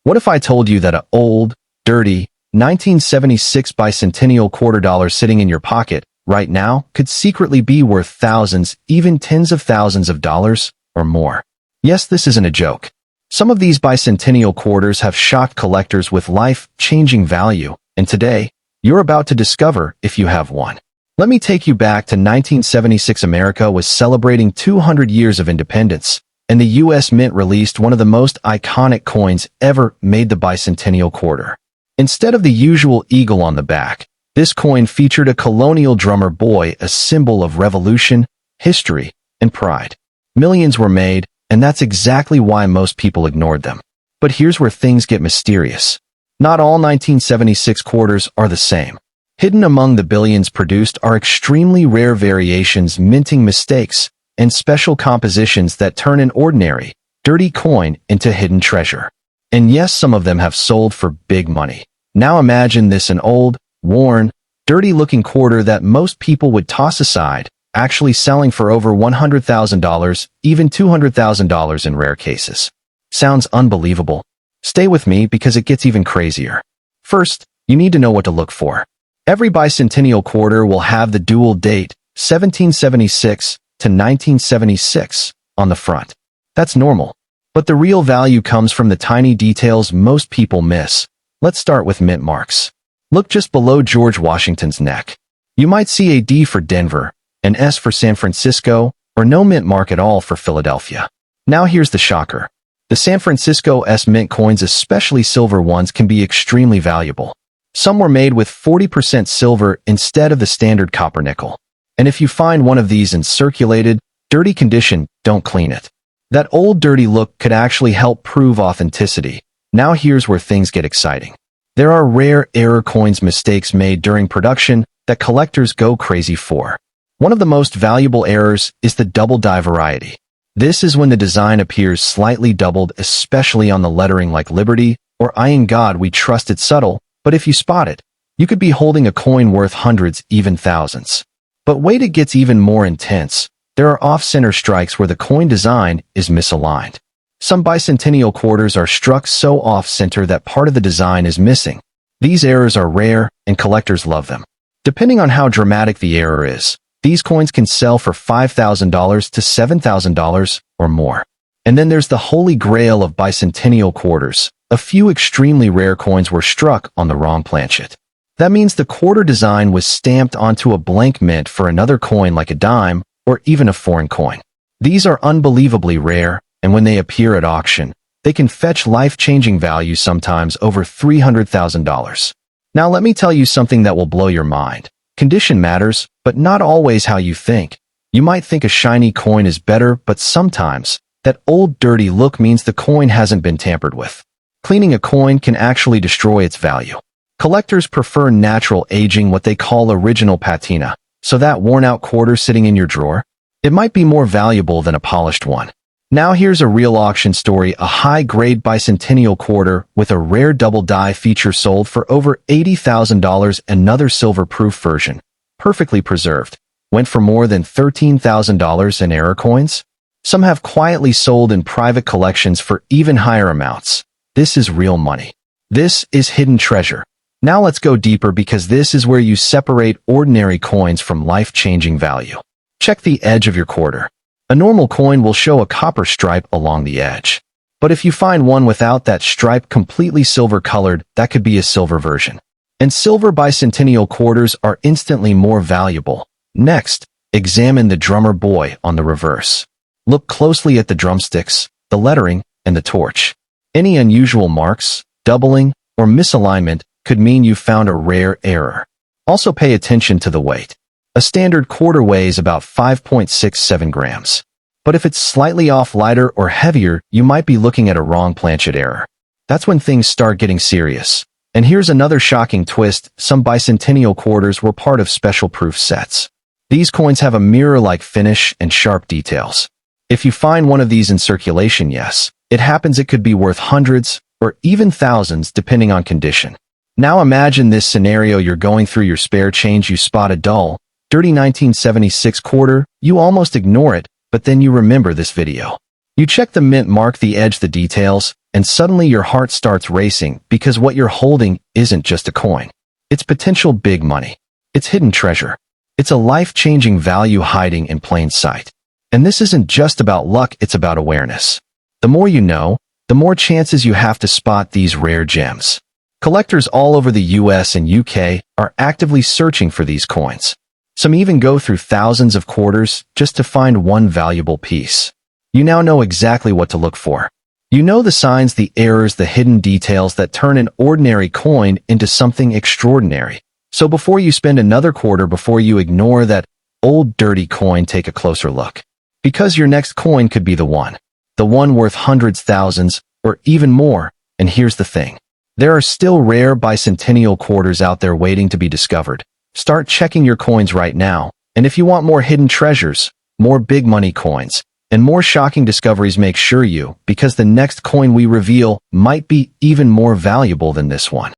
What if I told you that an old, dirty, 1976 bicentennial quarter dollar sitting in your pocket right now could secretly be worth thousands, even tens of thousands of dollars or more? Yes, this isn't a joke. Some of these bicentennial quarters have shocked collectors with life-changing value, and today, you're about to discover if you have one. Let me take you back to 1976. America was celebrating 200 years of independence, and the U.S. Mint released one of the most iconic coins ever made, the bicentennial quarter. Instead of the usual eagle on the back, this coin featured a colonial drummer boy, a symbol of revolution, history, and pride. Millions were made, and that's exactly why most people ignored them. But here's where things get mysterious. Not all 1976 quarters are the same. Hidden among the billions produced are extremely rare variations, minting mistakes, and special compositions that turn an ordinary, dirty coin into hidden treasure. And yes, some of them have sold for big money. Now imagine this: an old, worn, dirty-looking quarter that most people would toss aside, actually selling for over $100,000, even $200,000 in rare cases. Sounds unbelievable? Stay with me because it gets even crazier. First, you need to know what to look for. Every bicentennial quarter will have the dual date, 1776 to 1976, on the front. That's normal. But the real value comes from the tiny details most people miss. Let's start with mint marks. Look just below George Washington's neck. You might see a D for Denver, an S for San Francisco, or no mint mark at all for Philadelphia. Now here's the shocker. The San Francisco S mint coins, especially silver ones, can be extremely valuable. Some were made with 40% silver instead of the standard copper nickel. And if you find one of these in circulated, dirty condition, don't clean it. That old dirty look could actually help prove authenticity. Now here's where things get exciting. There are rare error coins, mistakes made during production, that collectors go crazy for. One of the most valuable errors is the double die variety. This is when the design appears slightly doubled, especially on the lettering like Liberty or I In God We Trust. It's subtle, but if you spot it, you could be holding a coin worth hundreds, even thousands. But wait, it gets even more intense. There are off-center strikes where the coin design is misaligned. Some bicentennial quarters are struck so off-center that part of the design is missing. These errors are rare, and collectors love them. Depending on how dramatic the error is, these coins can sell for $5,000 to $7,000 or more. And then there's the holy grail of bicentennial quarters. A few extremely rare coins were struck on the wrong planchet. That means the quarter design was stamped onto a blank mint for another coin like a dime or even a foreign coin. These are unbelievably rare, and when they appear at auction, they can fetch life-changing value, sometimes over $300,000. Now let me tell you something that will blow your mind. Condition matters, but not always how you think. You might think a shiny coin is better, but sometimes that old dirty look means the coin hasn't been tampered with. Cleaning a coin can actually destroy its value. Collectors prefer natural aging, what they call original patina, so that worn-out quarter sitting in your drawer, it might be more valuable than a polished one. Now here's a real auction story. A high-grade bicentennial quarter with a rare double die feature sold for over $80,000. Another silver-proof version, perfectly preserved, went for more than $13,000 in error coins. Some have quietly sold in private collections for even higher amounts. This is real money. This is hidden treasure. Now let's go deeper, because this is where you separate ordinary coins from life-changing value. Check the edge of your quarter. A normal coin will show a copper stripe along the edge. But if you find one without that stripe, completely silver-colored, that could be a silver version. And silver bicentennial quarters are instantly more valuable. Next, examine the drummer boy on the reverse. Look closely at the drumsticks, the lettering, and the torch. Any unusual marks, doubling, or misalignment could mean you found a rare error. Also pay attention to the weight. A standard quarter weighs about 5.67 grams. But if it's slightly off, lighter or heavier, you might be looking at a wrong planchet error. That's when things start getting serious. And here's another shocking twist. Some bicentennial quarters were part of special proof sets. These coins have a mirror-like finish and sharp details. If you find one of these in circulation, yes, it happens, it could be worth hundreds or even thousands depending on condition. Now imagine this scenario: you're going through your spare change, you spot a dull, dirty 1976 quarter, you almost ignore it, but then you remember this video. You check the mint mark, the edge, the details, and suddenly your heart starts racing because what you're holding isn't just a coin. It's potential big money. It's hidden treasure. It's a life-changing value hiding in plain sight. And this isn't just about luck, it's about awareness. The more you know, the more chances you have to spot these rare gems. Collectors all over the US and UK are actively searching for these coins. Some even go through thousands of quarters just to find one valuable piece. You now know exactly what to look for. You know the signs, the errors, the hidden details that turn an ordinary coin into something extraordinary. So before you spend another quarter, before you ignore that old dirty coin, take a closer look. Because your next coin could be the one worth hundreds, thousands, or even more. And here's the thing. There are still rare bicentennial quarters out there waiting to be discovered. Start checking your coins right now. And if you want more hidden treasures, more big money coins, and more shocking discoveries, make sure because the next coin we reveal might be even more valuable than this one.